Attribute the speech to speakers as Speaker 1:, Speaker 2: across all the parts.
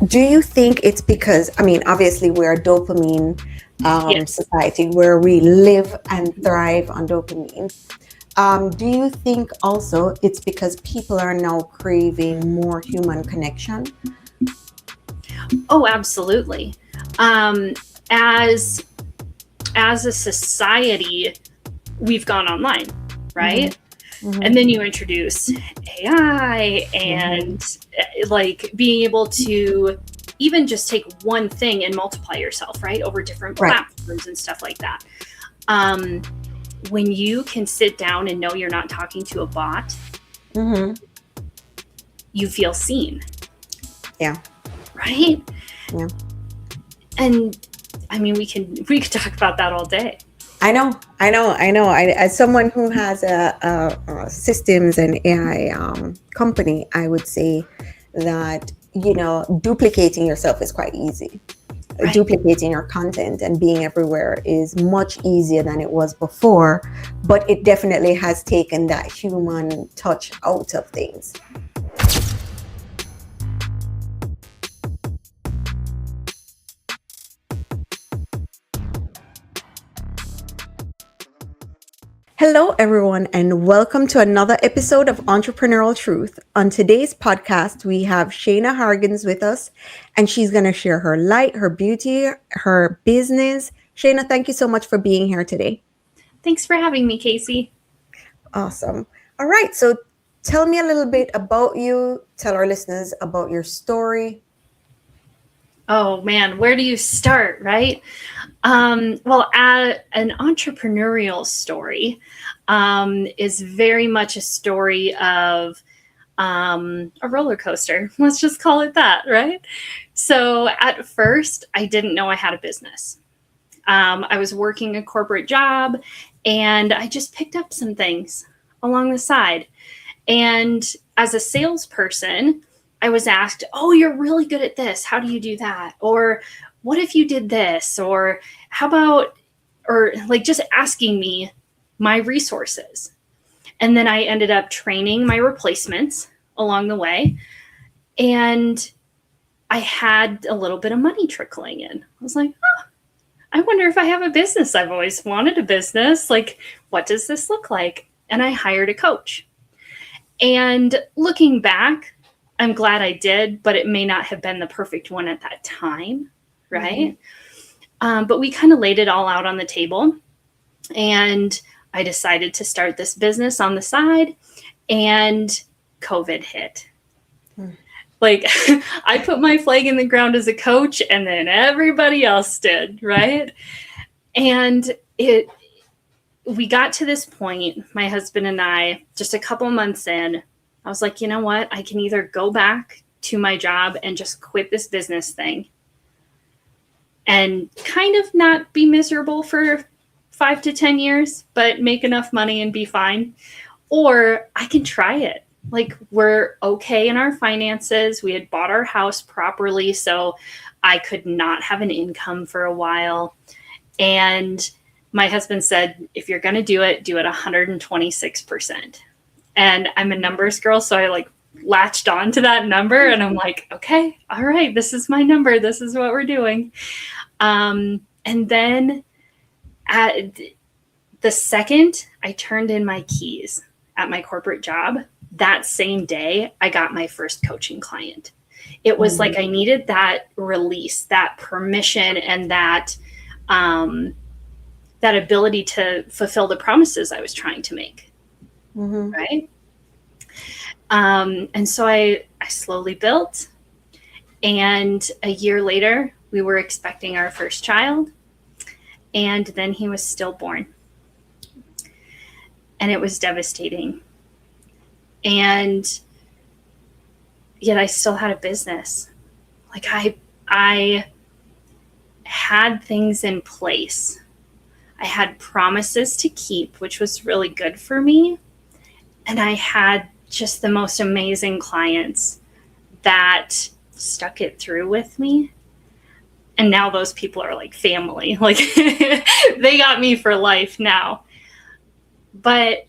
Speaker 1: Do you think it's because, I mean, obviously we're a dopamine
Speaker 2: Yes.
Speaker 1: society where we live and thrive on dopamine. Do you think also it's because people are now craving more human connection?
Speaker 2: Oh, absolutely. Um, as as a society, we've gone online,
Speaker 1: Hmm.
Speaker 2: right?
Speaker 1: Hmm.
Speaker 2: And then you introduce AI
Speaker 1: Hmm.
Speaker 2: and like being able to even just take one thing and multiply yourself, right, over different
Speaker 1: Right.
Speaker 2: platforms and stuff like that. Um, when you can sit down and know you're not talking to a bot,
Speaker 1: Hmm.
Speaker 2: you feel seen,
Speaker 1: Yeah.
Speaker 2: right?
Speaker 1: Yeah.
Speaker 2: And I mean, we could talk about that all day.
Speaker 1: I know. I know. I know. As someone who has a systems and AI company, I would say that, duplicating yourself is quite easy.
Speaker 2: Right.
Speaker 1: Duplicating your content and being everywhere is much easier than it was before, but it definitely has taken that human touch out of things. Hello, everyone, and welcome to another episode of Entrepreneurial Truth. On today's podcast, we have Shaina Hargens with us, and she's going to share her light, her beauty, her business. Shaina, thank you so much for being here today.
Speaker 2: Thanks for having me, Casey.
Speaker 1: Awesome. All right. So tell me a little bit about you. Tell our listeners about your story.
Speaker 2: Oh man, where do you start, right? Well, an entrepreneurial story is very much a story of a roller coaster. Let's just call it that, right? So at first, I didn't know I had a business. I was working a corporate job and I just picked up some things along the side. And as a salesperson, I was asked, "Oh, you're really good at this. How do you do that?" Or, "What if you did this?" Or, "How about," or like just asking me my resources. And then I ended up training my replacements along the way. And I had a little bit of money trickling in. I was like, oh, I wonder if I have a business. I've always wanted a business. Like, what does this look like? And I hired a coach. And looking back, I'm glad I did, but it may not have been the perfect one at that time,
Speaker 1: Hmm.
Speaker 2: right? But we kind of laid it all out on the table. And I decided to start this business on the side, and COVID hit. Like, I put my flag in the ground as a coach, and then everybody else did, right? And we got to this point, my husband and I, just a couple months in. I was like, you know what? I can either go back to my job and just quit this business thing and kind of not be miserable for 5 to 10 years, but make enough money and be fine. Or I can try it. Like, we're okay in our finances. We had bought our house properly, so I could not have an income for a while. And my husband said, if you're going to do it 126%. And I'm a numbers girl, so I like latched on to that number and I'm like, okay, all right, this is my number. This is what we're doing. And then at the second I turned in my keys at my corporate job, that same day, I got my first coaching client. It was
Speaker 1: Hmm.
Speaker 2: like I needed that release, that permission, and um, that ability to fulfill the promises I was trying to make.
Speaker 1: Hmm.
Speaker 2: Right. And so I slowly built. And a year later, we were expecting our first child. And then he was stillborn. And it was devastating. And yet I still had a business. Like I had things in place. I had promises to keep, which was really good for me. And I had just the most amazing clients that stuck it through with me. And now those people are like family. Like they got me for life now. But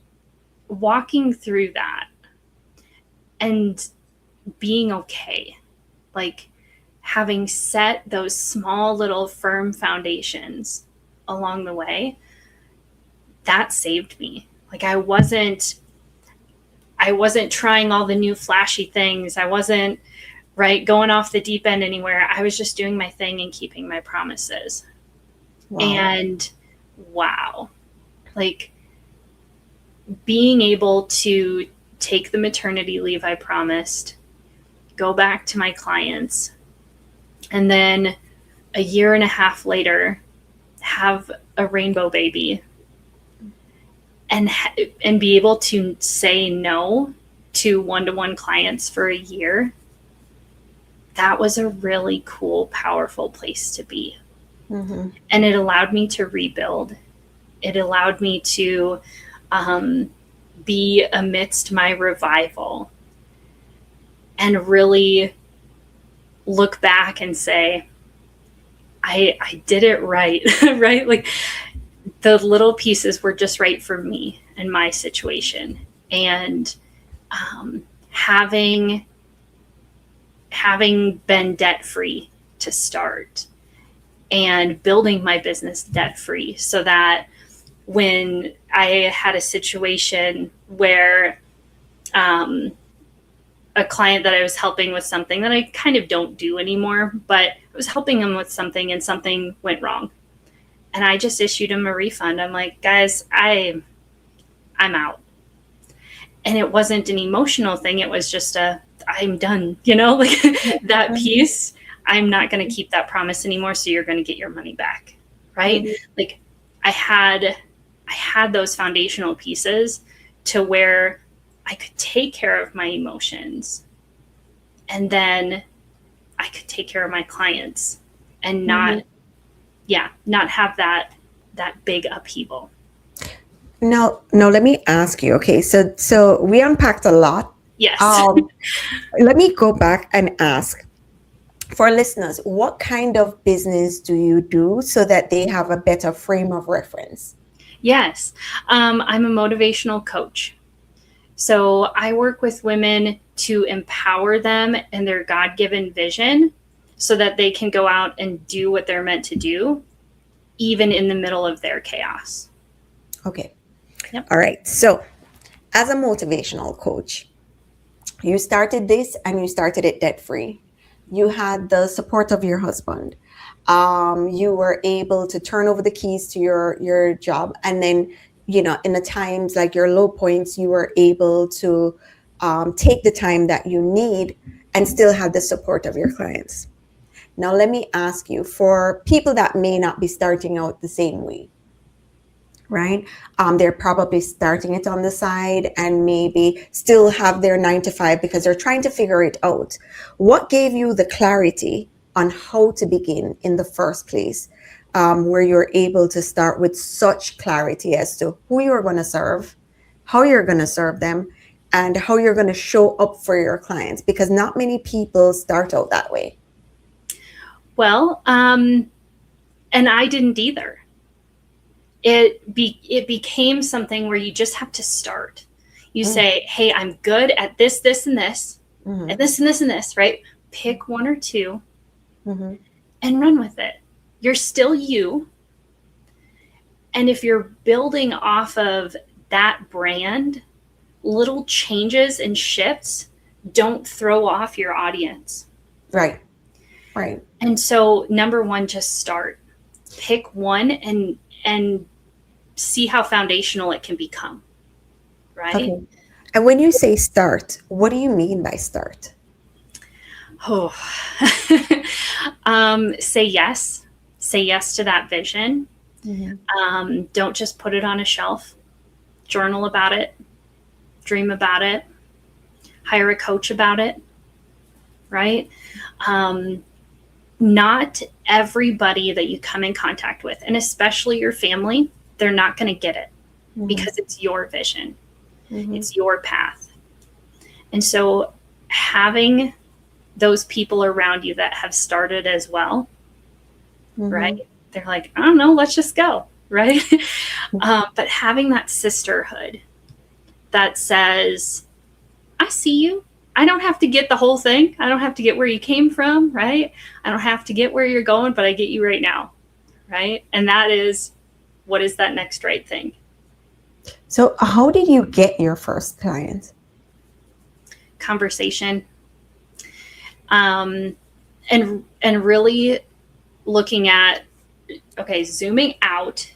Speaker 2: walking through that and being okay, like having set those small little firm foundations along the way, that saved me. Like I wasn't trying all the new flashy things. I wasn't going off the deep end anywhere. I was just doing my thing and keeping my promises.
Speaker 1: Wow.
Speaker 2: And wow, like being able to take the maternity leave I promised, go back to my clients, and then a year and a half later have a rainbow baby and be able to say no to one-to-one clients for a year. That was a really cool, powerful place to be.
Speaker 1: Mm-hmm.
Speaker 2: And it allowed me to rebuild. It allowed me to be amidst my revival and really look back and say, I did it right, right? Like the little pieces were just right for me and my situation. And having been debt-free to start and building my business debt-free, so that when I had a situation where a client that I was helping with something that I kind of don't do anymore, but I was helping them with something and something went wrong. And I just issued them a refund. I'm like, guys, I'm out. And it wasn't an emotional thing. It was just I'm done, like that piece. I'm not going to keep that promise anymore. So you're going to get your money back. Right. Mm-hmm. Like I had those foundational pieces to where I could take care of my emotions, and then I could take care of my clients and not have that big upheaval.
Speaker 1: Now, let me ask you. Okay, so we unpacked a lot.
Speaker 2: Yes.
Speaker 1: Let me go back and ask for listeners, what kind of business do you do so that they have a better frame of reference?
Speaker 2: Yes, I'm a motivational coach. So I work with women to empower them in their God-given vision so that they can go out and do what they're meant to do, even in the middle of their chaos.
Speaker 1: Okay.
Speaker 2: Yep.
Speaker 1: All right. So as a motivational coach, you started this and you started it debt-free. You had the support of your husband. You were able to turn over the keys to your job. And then, in the times like your low points, you were able to take the time that you need and still have the support of your clients. Now, let me ask you, for people that may not be starting out the same way, right? They're probably starting it on the side and maybe still have their 9 to 5 because they're trying to figure it out. What gave you the clarity on how to begin in the first place, where you're able to start with such clarity as to who you're going to serve, how you're going to serve them, and how you're going to show up for your clients? Because not many people start out that way.
Speaker 2: Well, and I didn't either. It became something where you just have to start. You say, hey, I'm good at this, this, and this, and this, and this, and this, right? Pick one or two and run with it. You're still you. And if you're building off of that brand, little changes and shifts don't throw off your audience.
Speaker 1: Right.
Speaker 2: And so, number one, just start. Pick one and see how foundational it can become, right?
Speaker 1: Okay. And when you say start, what do you mean by start?
Speaker 2: Oh, say yes. Say yes to that vision. Don't just put it on a shelf. Journal about it. Dream about it. Hire a coach about it, right? Not everybody that you come in contact with, and especially your family, they're not going to get it because it's your vision. It's your path. And so having those people around you that have started as well, right? They're like, I don't know, let's just go, right? But having that sisterhood that says, I see you, I don't have to get the whole thing. I don't have to get where you came from, right? I don't have to get where you're going, but I get you right now, right? And that is, what is that next right thing?
Speaker 1: So how did you get your first clients?
Speaker 2: Conversation. And really looking at, okay, zooming out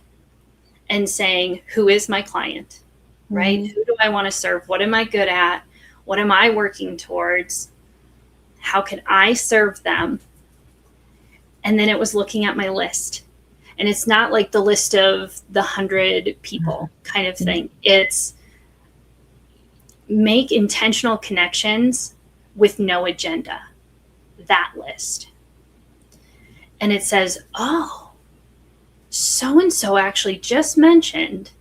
Speaker 2: and saying, who is my client, right? Who do I want to serve? What am I good at? What am I working towards? How can I serve them? And then it was looking at my list. And it's not like the list of the 100 people kind of thing. It's make intentional connections with no agenda. That list. And it says, oh, so-and-so actually just mentioned,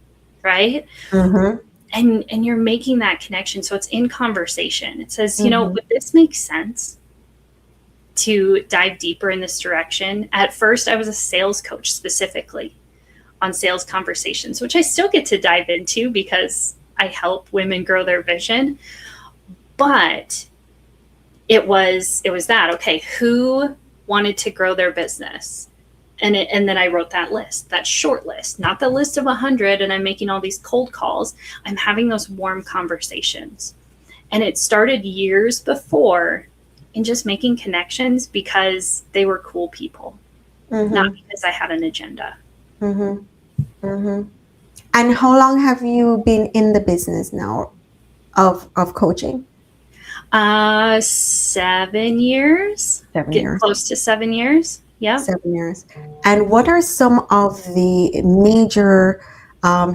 Speaker 2: right? And you're making that connection. So it's in conversation. It says, you know, would this make sense to dive deeper in this direction? At first, I was a sales coach specifically on sales conversations, which I still get to dive into because I help women grow their vision. But it was that, okay, who wanted to grow their business? And then I wrote that list, that short list, not the list of 100. And I'm making all these cold calls. I'm having those warm conversations. And it started years before in just making connections because they were cool people, not because I had an agenda.
Speaker 1: And how long have you been in the business now of coaching?
Speaker 2: 7 years.
Speaker 1: 7
Speaker 2: Getting
Speaker 1: years.
Speaker 2: close to 7 years. Yeah.
Speaker 1: 7 years. And what are some of the major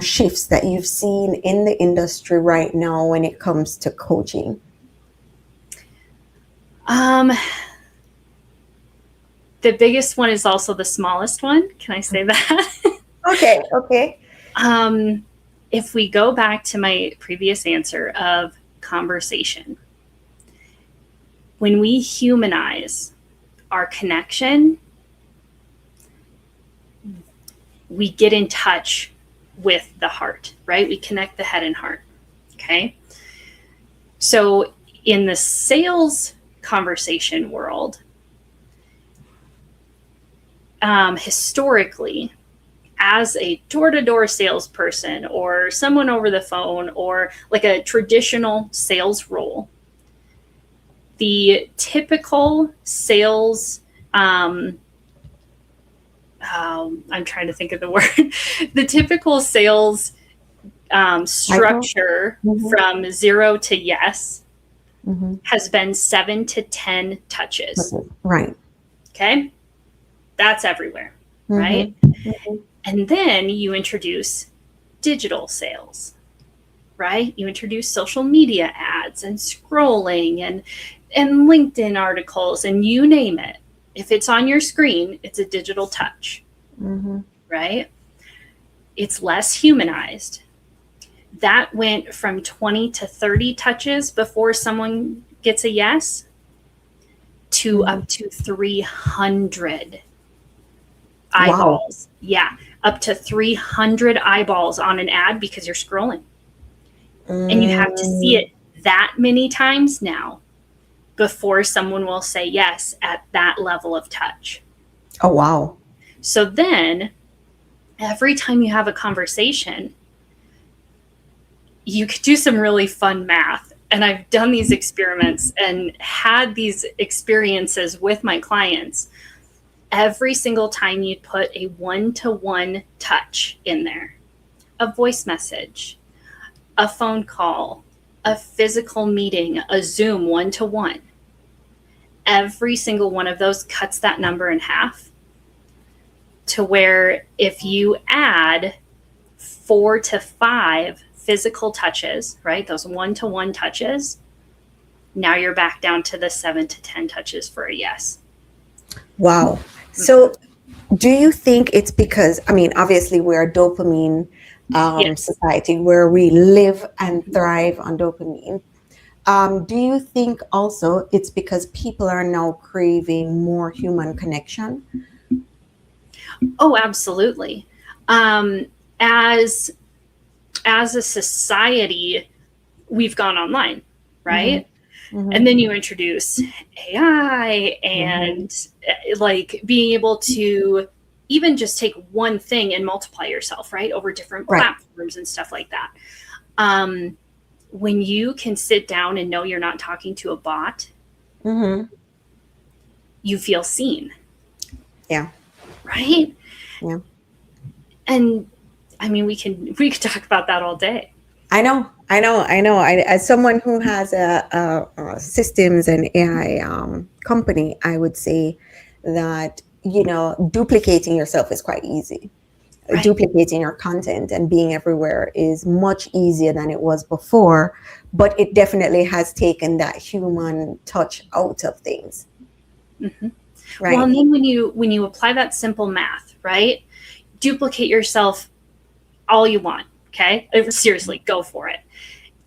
Speaker 1: shifts that you've seen in the industry right now when it comes to coaching?
Speaker 2: The biggest one is also the smallest one. Can I say that?
Speaker 1: Okay.
Speaker 2: If we go back to my previous answer of conversation, when we humanize our connection, we get in touch with the heart, right? We connect the head and heart. Okay. So in the sales conversation world, historically, as a door-to-door salesperson or someone over the phone or like a traditional sales role, the typical sales, I'm trying to think of the word, the typical sales structure from 0 to yes has been 7 to 10 touches.
Speaker 1: Right.
Speaker 2: Okay. That's everywhere. Right. And then you introduce digital sales, right? You introduce social media ads and scrolling and LinkedIn articles and you name it. If it's on your screen, it's a digital touch, right? It's less humanized. That went from 20 to 30 touches before someone gets a yes to up to 300 eyeballs. Wow. Yeah, up to 300 eyeballs on an ad because you're scrolling. And you have to see it that many times now before someone will say yes at that level of touch.
Speaker 1: Oh, wow.
Speaker 2: So then every time you have a conversation, you could do some really fun math. And I've done these experiments and had these experiences with my clients. Every single time you'd put a one-to-one touch in there, a voice message, a phone call, a physical meeting, a Zoom one-to-one, every single one of those cuts that number in half to where if you add 4 to 5 physical touches, right, those one-to-one touches, now you're back down to the 7 to 10 touches for a yes.
Speaker 1: Wow. So do you think it's because, I mean, obviously we're a dopamine society where we live and thrive on dopamine. Do you think also it's because people are now craving more human connection?
Speaker 2: Oh, absolutely. As a society, we've gone online, right? And then you introduce AI and like being able to even just take one thing and multiply yourself, right, over different
Speaker 1: Right.
Speaker 2: platforms and stuff like that. When you can sit down and know you're not talking to a bot, you feel seen,
Speaker 1: Yeah.
Speaker 2: right?
Speaker 1: Yeah.
Speaker 2: And I mean, we could talk about that all day.
Speaker 1: I know. As someone who has a systems and AI company, I would say that, duplicating yourself is quite easy.
Speaker 2: Right.
Speaker 1: Duplicating your content and being everywhere is much easier than it was before, but it definitely has taken that human touch out of things.
Speaker 2: Mm-hmm. Well,
Speaker 1: Right.
Speaker 2: and then when you apply that simple math, right? Duplicate yourself all you want, okay? Seriously, go for it.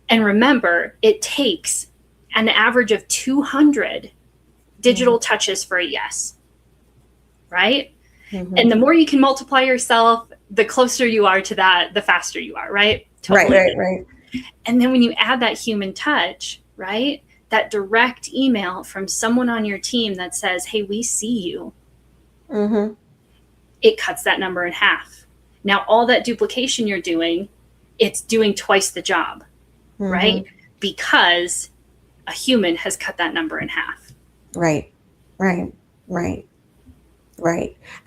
Speaker 2: And remember, it takes an average of 200 digital touches for a yes, right? And the more you can multiply yourself, the closer you are to that, the faster you are, right? Totally.
Speaker 1: Right.
Speaker 2: And then when you add that human touch, right? That direct email from someone on your team that says, hey, we see you, it cuts that number in half. Now, all that duplication you're doing, it's doing twice the job, right? Because a human has cut that number in half.
Speaker 1: Right.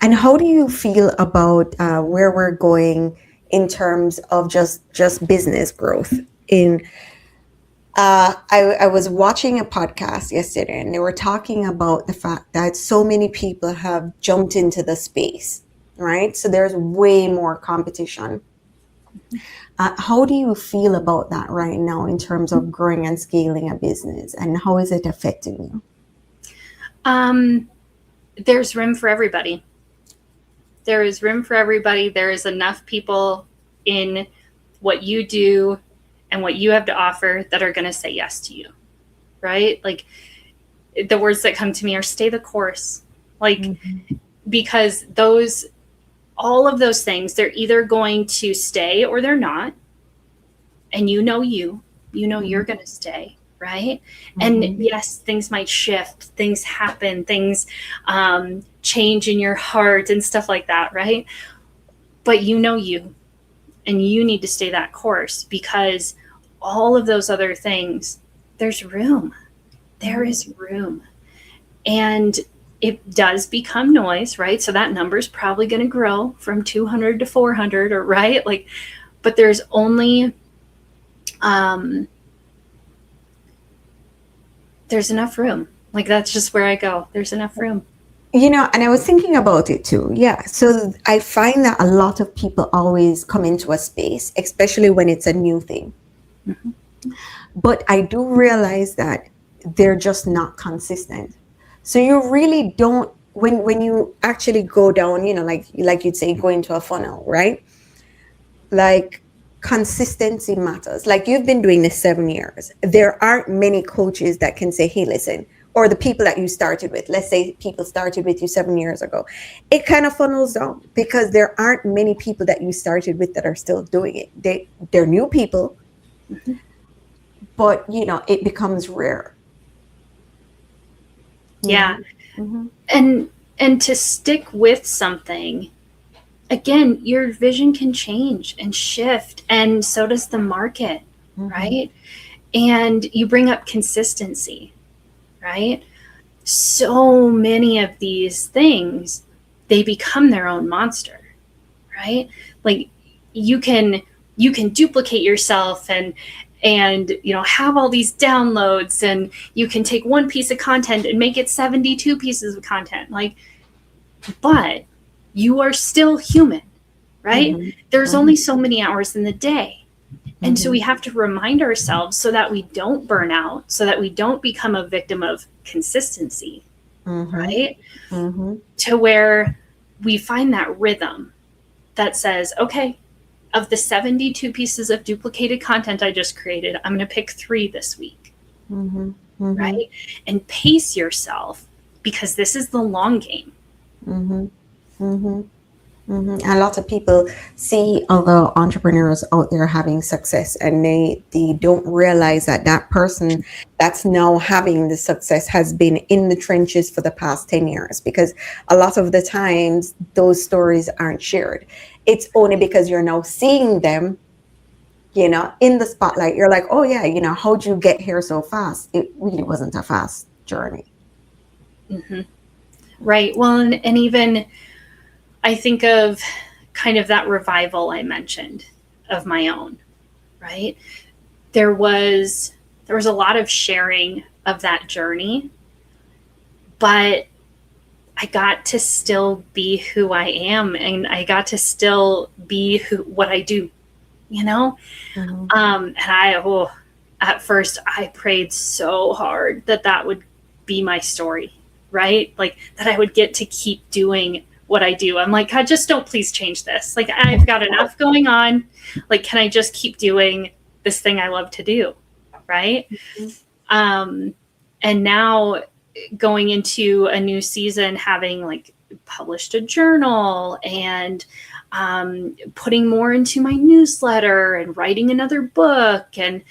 Speaker 1: And how do you feel about where we're going in terms of just business growth? I was watching a podcast yesterday, and they were talking about the fact that so many people have jumped into the space, right? So there's way more competition. How do you feel about that right now in terms of growing and scaling a business, and how is it affecting you?
Speaker 2: There's room for everybody. There is room for everybody. There is enough people in what you do and what you have to offer that are going to say yes to you, right? Like the words that come to me are stay the course. Like, because all of those things, they're either going to stay or they're not. And you know you're going to stay, right? And yes, things might shift, things happen, things change in your heart and stuff like that, right? But you know you, and you need to stay that course, because all of those other things, there's room. There is room. And it does become noise, right? So that number is probably going to grow from 200 to 400, or right? Like, but there's only, there's enough room. Like, that's just where I go. There's enough room.
Speaker 1: And I was thinking about it too. Yeah. So I find that a lot of people always come into a space, especially when it's a new thing. But I do realize that they're just not consistent. So you really don't, when you actually go down, like you'd say, go into a funnel, right? Like, consistency matters. Like, you've been doing this 7 years. There aren't many coaches that can say, hey, listen, or the people that you started with, let's say people started with you 7 years ago, it kind of funnels down because there aren't many people that you started with that are still doing it. They're new people, but it becomes rare.
Speaker 2: Yeah. And to stick with something, again, your vision can change and shift, and so does the market, right? And you bring up consistency, right? So many of these things, they become their own monster, right? Like, you can duplicate yourself and have all these downloads, and you can take one piece of content and make it 72 pieces of content, like, but you are still human, right? There's only so many hours in the day. And so we have to remind ourselves so that we don't burn out, so that we don't become a victim of consistency, right? To where we find that rhythm that says, okay, of the 72 pieces of duplicated content I just created, I'm going to pick 3 this week, right? And pace yourself, because this is the long game.
Speaker 1: A lot of people see other entrepreneurs out there having success, and they don't realize that that person that's now having the success has been in the trenches for the past 10 years, because a lot of the times those stories aren't shared. It's only because you're now seeing them, in the spotlight. You're like, oh yeah, how'd you get here so fast? It really wasn't a fast journey.
Speaker 2: Right. Well, and even I think of kind of that revival I mentioned of my own, right? There was a lot of sharing of that journey, but I got to still be who I am, and I got to still be what I do, And at first I prayed so hard that would be my story, right? Like that I would get to keep doing what I do. I'm like, God, just don't please change this. Like I've got enough going on. Like, can I just keep doing this thing I love to do? Right. And now going into a new season, having like published a journal and putting more into my newsletter and writing another book. And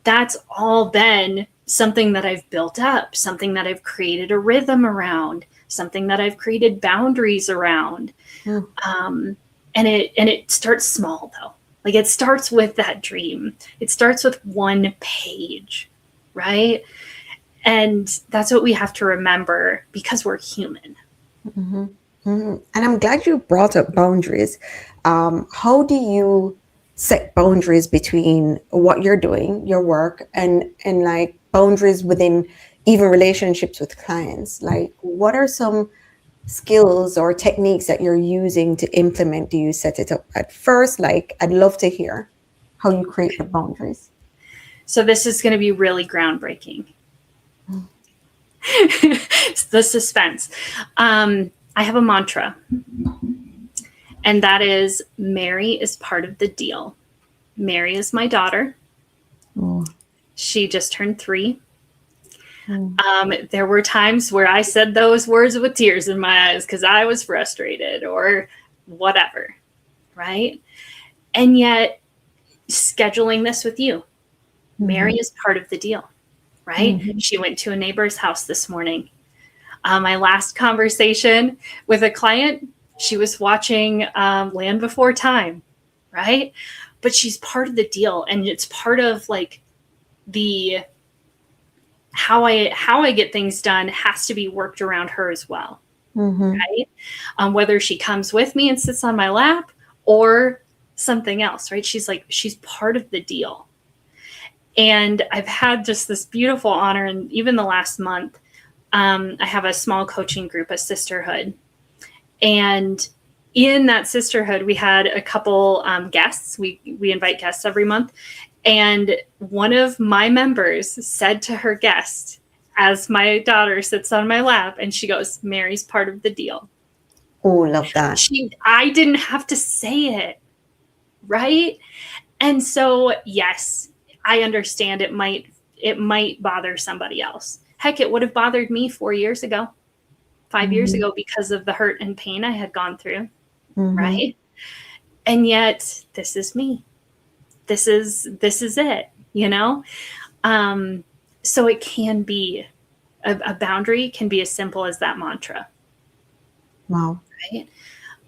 Speaker 2: that's all been something that I've built up, something that I've created a rhythm around, something that I've created boundaries around. And it starts small though. Like it starts with that dream. It starts with one page, right? And that's what we have to remember because we're human.
Speaker 1: And I'm glad you brought up boundaries. How do you set boundaries between what you're doing, your work, and like boundaries within even relationships with clients? Like, what are some skills or techniques that you're using to implement? Do you set it up at first? Like, I'd love to hear how you create the boundaries.
Speaker 2: So this is going to be really groundbreaking. The suspense. I have a mantra, and that is Mary is part of the deal. Mary is my daughter. She just turned 3. There were times where I said those words with tears in my eyes because I was frustrated or whatever, right? And yet scheduling this with you, Mary is part of the deal, right? She went to a neighbor's house this morning. My last conversation with a client, she was watching Land Before Time, right? But she's part of the deal, and it's part of like the how I get things done has to be worked around her as well, right? Whether she comes with me and sits on my lap or something else, right? She's part of the deal. And I've had just this beautiful honor, and even the last month, I have a small coaching group, a sisterhood. And in that sisterhood, we had a couple guests. We invite guests every month. And one of my members said to her guest, as my daughter sits on my lap, and she goes, Mary's part of the deal.
Speaker 1: Oh, love that.
Speaker 2: I didn't have to say it, right? And so, yes, I understand it might bother somebody else. Heck, it would have bothered me 4 years ago, 5 years ago, because of the hurt and pain I had gone through, right? And yet, this is me. This is it, So it can be a boundary can be as simple as that mantra.
Speaker 1: Wow.
Speaker 2: Right.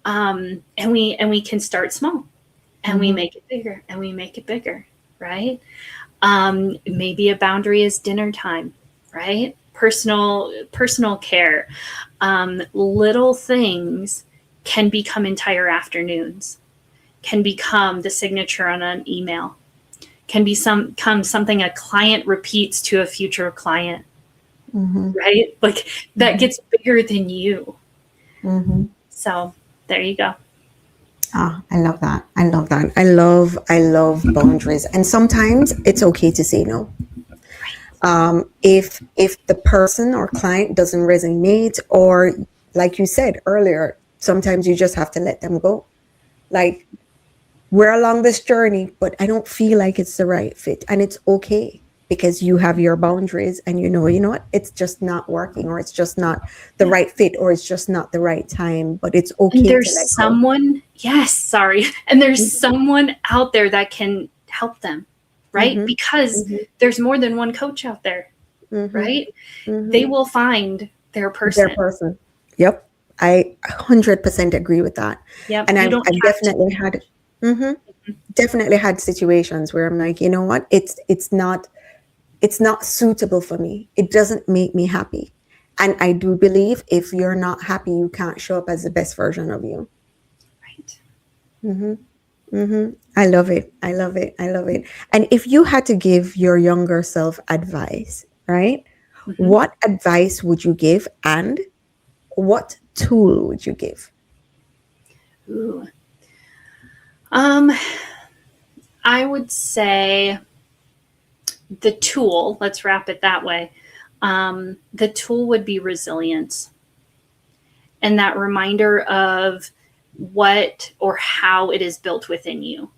Speaker 2: And we can start small, and we make it bigger, and we make it bigger. Right. Maybe a boundary is dinner time, right? Personal care. Little things can become entire afternoons, can become the signature on an email, can become something a client repeats to a future client, right? Like that gets bigger than you. So there you go.
Speaker 1: Ah, I love that. I love that. I love boundaries. And sometimes it's okay to say no. If the person or client doesn't resonate, or like you said earlier, sometimes you just have to let them go. Like, we're along this journey, but I don't feel like it's the right fit, and it's okay. because you have your boundaries and you know what, it's just not working, or it's just not the
Speaker 2: Yeah.
Speaker 1: right fit, or it's just not the right time, but it's
Speaker 2: And
Speaker 1: okay to
Speaker 2: there's
Speaker 1: let go.
Speaker 2: someone, yes, sorry. And there's someone out there that can help them, right?
Speaker 1: Mm-hmm.
Speaker 2: Because
Speaker 1: Mm-hmm.
Speaker 2: there's more than one coach out there,
Speaker 1: Mm-hmm.
Speaker 2: right?
Speaker 1: Mm-hmm.
Speaker 2: They will find their
Speaker 1: Their
Speaker 2: person.
Speaker 1: person. Yep. I 100% agree with that.
Speaker 2: Yep.
Speaker 1: And
Speaker 2: You
Speaker 1: I've,
Speaker 2: don't
Speaker 1: I've
Speaker 2: have to.
Speaker 1: definitely had, hmm definitely had situations where I'm like, you know what, it's not suitable for me. It doesn't make me happy. And I do believe if you're not happy, you can't show up as the best version of you.
Speaker 2: Right.
Speaker 1: Hmm. Hmm. I love it. I love it. I love it. And if you had to give your younger self advice, right?
Speaker 2: Hmm.
Speaker 1: What advice would you give, and what tool would you give?
Speaker 2: Ooh. Um, I would say the tool, let's wrap it that way. The tool would be resilience, and that reminder of what or how it is built within you.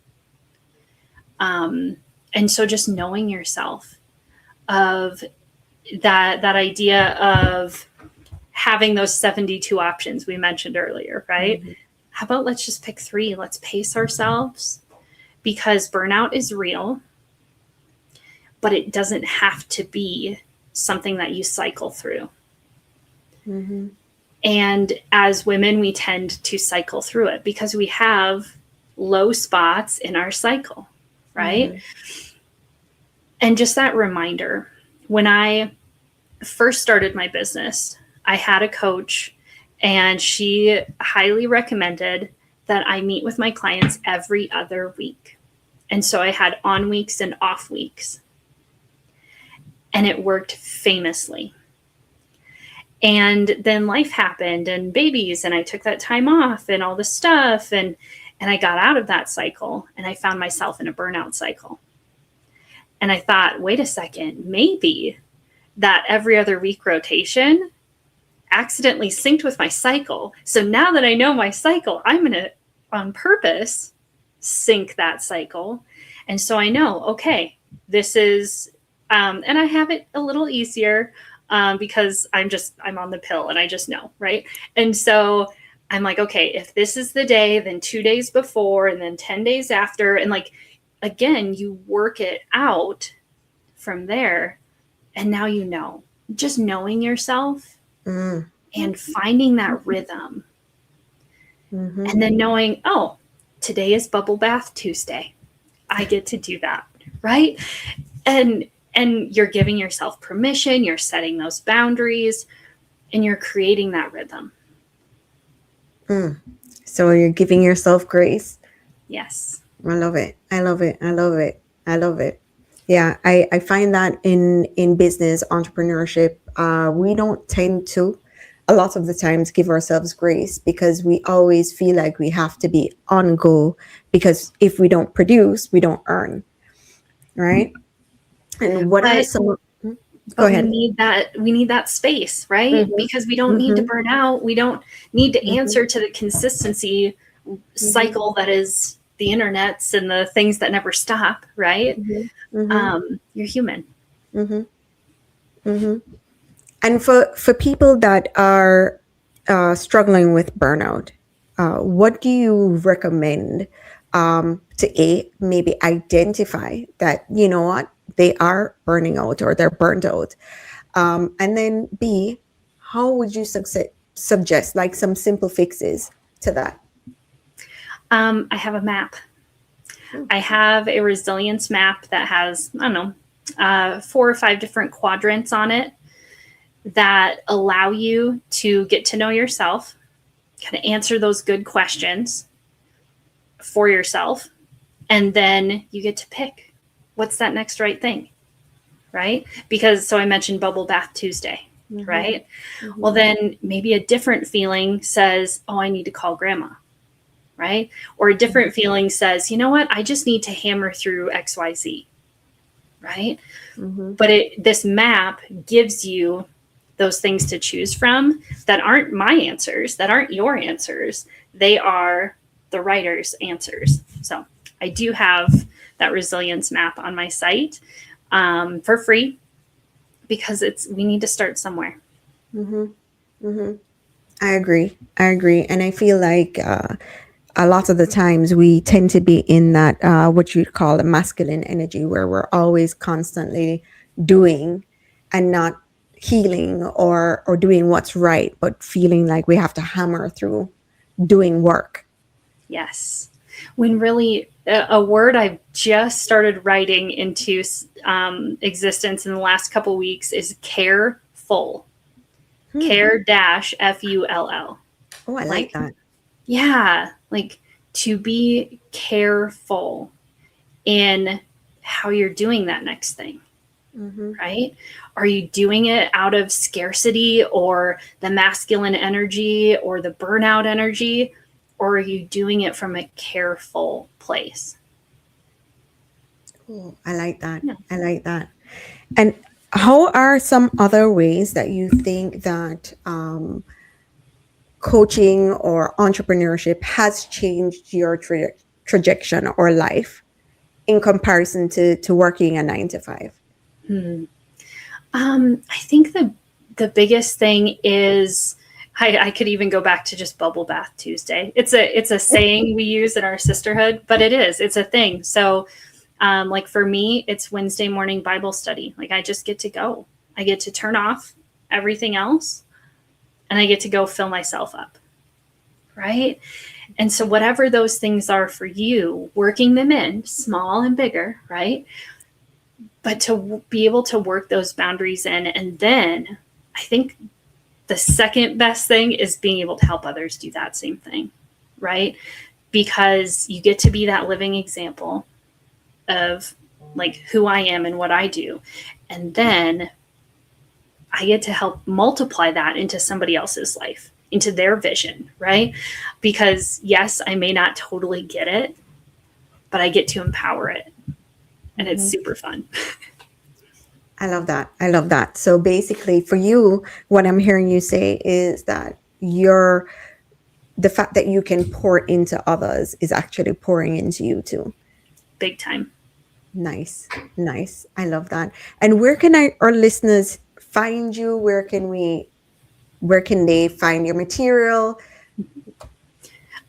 Speaker 2: Um, and so just knowing yourself, of that idea of having those 72 options we mentioned earlier, right?
Speaker 1: Mhm.
Speaker 2: How about let's just pick three? Let's pace ourselves, because burnout is real, but it doesn't have to be something that you cycle through.
Speaker 1: Mhm.
Speaker 2: And as women, we tend to cycle through it because we have low spots in our cycle, right?
Speaker 1: Mhm.
Speaker 2: And just that reminder, when I first started my business, I had a coach, and she highly recommended that I meet with my clients every other week. And so I had on weeks and off weeks, and it worked famously. And then life happened and babies, and I took that time off and all this stuff, and I got out of that cycle, and I found myself in a burnout cycle. And I thought, wait a second, maybe that every other week rotation accidentally synced with my cycle. So now that I know my cycle, I'm going to, on purpose, sync that cycle. And so I know, okay, this is, and I have it a little easier, because I'm on the pill and I just know, right? And so I'm like, okay, if this is the day, then 2 days before, and then 10 days after. And like, again, you work it out from there. And now just knowing yourself
Speaker 1: Mm.
Speaker 2: and finding that rhythm,
Speaker 1: Mhm.
Speaker 2: and then knowing, oh, today is bubble bath Tuesday. I get to do that, right? And and you're giving yourself permission, you're setting those boundaries, and you're creating that rhythm.
Speaker 1: Mm. So you're giving yourself grace.
Speaker 2: Yes.
Speaker 1: I love it. I love it. I love it. I love it. Yeah, I find that in business entrepreneurship, we don't tend to a lot of the times give ourselves grace, because we always feel like we have to be on go, because if we don't produce, we don't earn, right? And what are
Speaker 2: But
Speaker 1: some? Go
Speaker 2: but we
Speaker 1: ahead.
Speaker 2: need that space, right?
Speaker 1: Hmm.
Speaker 2: Because we don't need to
Speaker 1: Hmm.
Speaker 2: burn out. We don't need to
Speaker 1: Hmm.
Speaker 2: answer to the consistency
Speaker 1: Hmm.
Speaker 2: cycle that is the internets and the things that never stop, right?
Speaker 1: Hmm. Hmm.
Speaker 2: You're human.
Speaker 1: Hmm. Hmm. And for people that are struggling with burnout, what do you recommend to A, maybe identify that, you know what, they are burning out or they're burnt out? And then B, how would you suggest like some simple fixes to that?
Speaker 2: I have a map.
Speaker 1: Mm.
Speaker 2: I have a resilience map that has, I don't know, 4 or 5 different quadrants on it that allow you to get to know yourself, kind of answer those good questions for yourself, and then you get to pick what's that next right thing, right? Because, so I mentioned Bubble Bath Tuesday,
Speaker 1: Mhm.
Speaker 2: right? Well,
Speaker 1: Mhm.
Speaker 2: then maybe a different feeling says, oh, I need to call grandma, right? Or a different feeling says, you know what, I just need to hammer through XYZ, right?
Speaker 1: Mhm.
Speaker 2: But this map gives you those things to choose from that aren't my answers, that aren't your answers. They are the writer's answers. So I do have that resilience map on my site. for free, because we need to start somewhere.
Speaker 1: Mm-hmm. Mm-hmm. I agree. I agree. And I feel like a lot of the times we tend to be in that, what you'd call a masculine energy, where we're always constantly doing and not healing or doing what's right, but feeling like we have to hammer through doing work.
Speaker 2: Yes. When really, a word I've just started writing into existence in the last couple weeks is careful.
Speaker 1: Hmm.
Speaker 2: Care dash FULL.
Speaker 1: Oh, I like
Speaker 2: Like,
Speaker 1: that.
Speaker 2: yeah, like to be careful in how you're doing that next thing,
Speaker 1: Mm-hmm.
Speaker 2: right? Are you doing it out of scarcity or the masculine energy or the burnout energy? Or are you doing it from a careful place?
Speaker 1: Oh, I like that.
Speaker 2: Yeah.
Speaker 1: I like that. And how are some other ways that you think that coaching or entrepreneurship has changed your trajectory or life in comparison to working a 9 to 5?
Speaker 2: Hmm. I think the biggest thing is, I could even go back to just Bubble Bath Tuesday. It's a saying we use in our sisterhood, but it's a thing. So, like for me, it's Wednesday morning Bible study. Like I just get to go. I get to turn off everything else, and I get to go fill myself up, right? And so whatever those things are for you, working them in, small and bigger, right? But to be able to work those boundaries in, and then I think the second best thing is being able to help others do that same thing, right? Because you get to be that living example of like who I am and what I do. And then I get to help multiply that into somebody else's life, into their vision, right? Because yes, I may not totally get it, but I get to empower it. And it's
Speaker 1: Mhm.
Speaker 2: super fun.
Speaker 1: I love that. I love that. So basically, for you, what I'm hearing you say is that the fact that you can pour into others is actually pouring into you too.
Speaker 2: Big time.
Speaker 1: Nice, nice. I love that. And where can our listeners find you? Where can they find your material?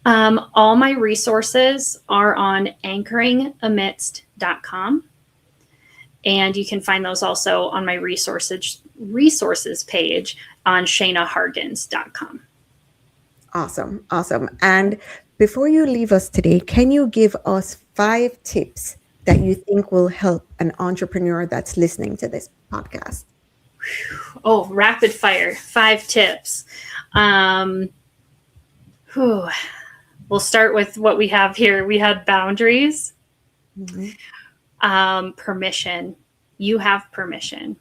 Speaker 2: All my resources are on anchoringamidst.com. And you can find those also on my resources page on shainahargens.com.
Speaker 1: Awesome, awesome. And before you leave us today, can you give us 5 tips that you think will help an entrepreneur that's listening to this podcast?
Speaker 2: Oh, rapid fire, 5 tips. Um, whew. We'll start with what we have here. We had boundaries,
Speaker 1: Mhm.
Speaker 2: permission. You have permission.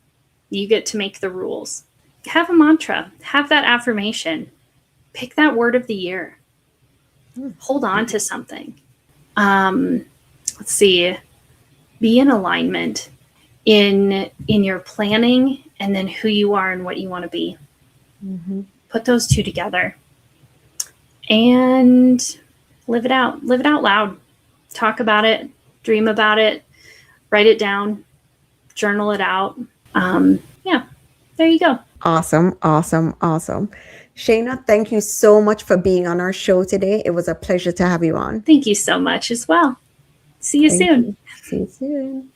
Speaker 2: You get to make the rules. Have a mantra, have that affirmation, pick that word of the year, hold on to something. Let's see, be in alignment in your planning and then who you are and what you want to be.
Speaker 1: Mhm.
Speaker 2: Put those two together and live it out. Live it out loud. Talk about it, dream about it, write it down, journal it out. Yeah, there you go.
Speaker 1: Awesome, awesome, awesome. Shaina, thank you so much for being on our show today. It was a pleasure to have you on.
Speaker 2: Thank you so much as well. See you
Speaker 1: Thank
Speaker 2: soon.
Speaker 1: you. See you soon.